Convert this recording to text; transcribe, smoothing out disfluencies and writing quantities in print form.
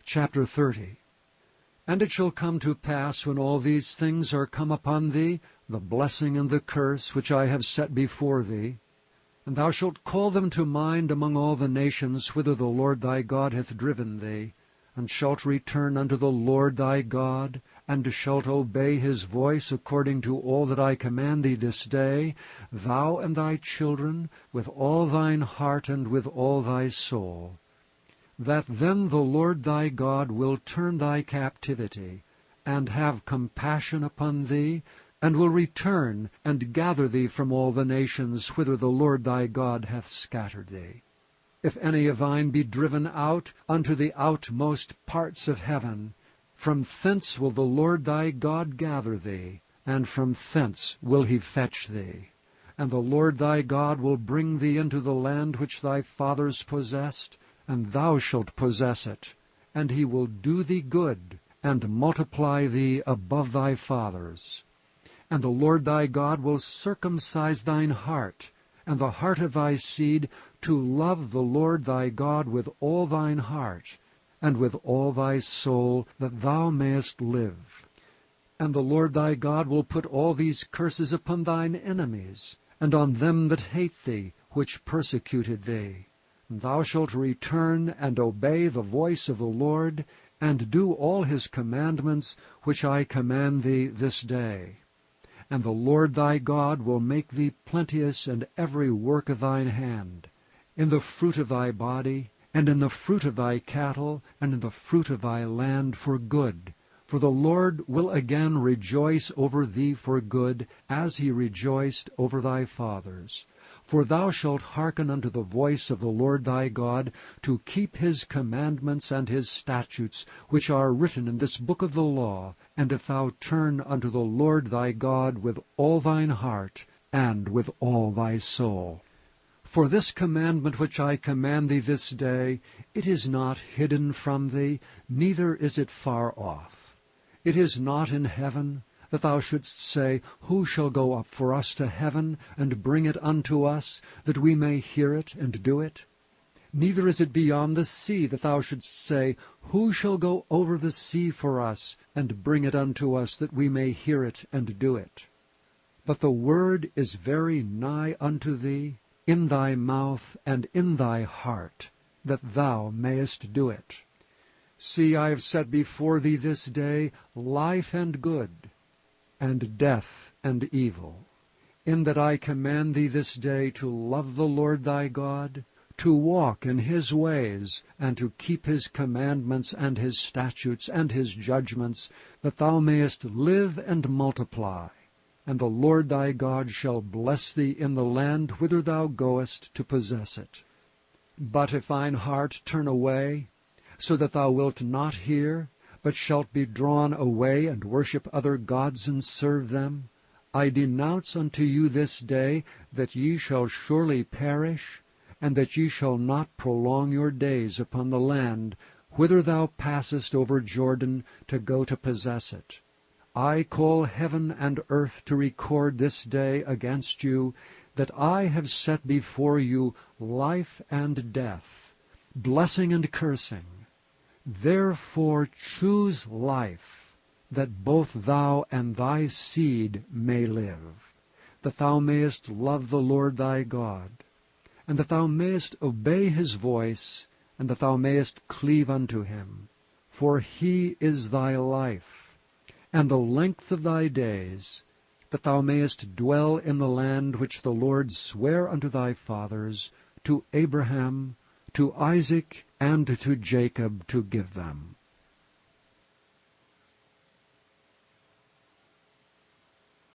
Chapter 30. And it shall come to pass, when all these things are come upon thee, the blessing and the curse which I have set before thee, and thou shalt call them to mind among all the nations whither the Lord thy God hath driven thee, and shalt return unto the Lord thy God, and shalt obey his voice according to all that I command thee this day, thou and thy children, with all thine heart and with all thy soul, that then the Lord thy God will turn thy captivity, and have compassion upon thee, and will return and gather thee from all the nations whither the Lord thy God hath scattered thee. If any of thine be driven out unto the outmost parts of heaven, from thence will the Lord thy God gather thee, and from thence will he fetch thee. And the Lord thy God will bring thee into the land which thy fathers possessed, and thou shalt possess it, and he will do thee good, and multiply thee above thy fathers. And the Lord thy God will circumcise thine heart, and the heart of thy seed, to love the Lord thy God with all thine heart, and with all thy soul, that thou mayest live. And the Lord thy God will put all these curses upon thine enemies, and on them that hate thee, which persecuted thee. And thou shalt return and obey the voice of the Lord, and do all his commandments which I command thee this day. And the Lord thy God will make thee plenteous in every work of thine hand, in the fruit of thy body, and in the fruit of thy cattle, and in the fruit of thy land for good. For the Lord will again rejoice over thee for good, as he rejoiced over thy fathers. For thou shalt hearken unto the voice of the Lord thy God, to keep his commandments and his statutes, which are written in this book of the law, and if thou turn unto the Lord thy God with all thine heart, and with all thy soul. For this commandment which I command thee this day, it is not hidden from thee, neither is it far off. It is not in heaven, that thou shouldst say, Who shall go up for us to heaven, and bring it unto us, that we may hear it and do it? Neither is it beyond the sea, that thou shouldst say, Who shall go over the sea for us, and bring it unto us, that we may hear it and do it? But the word is very nigh unto thee, in thy mouth and in thy heart, that thou mayest do it. See, I have set before thee this day life and good, and death and evil, in that I command thee this day to love the Lord thy God, to walk in his ways, and to keep his commandments and his statutes and his judgments, that thou mayest live and multiply. And the Lord thy God shall bless thee in the land whither thou goest to possess it. But if thine heart turn away, so that thou wilt not hear, but shalt be drawn away and worship other gods and serve them, I denounce unto you this day that ye shall surely perish, and that ye shall not prolong your days upon the land whither thou passest over Jordan to go to possess it. I call heaven and earth to record this day against you, that I have set before you life and death, blessing and cursing. Therefore choose life, that both thou and thy seed may live, that thou mayest love the Lord thy God, and that thou mayest obey his voice, and that thou mayest cleave unto him. For he is thy life, and the length of thy days, that thou mayest dwell in the land which the Lord sware unto thy fathers, to Abraham, to Isaac, and to Jacob, to give them.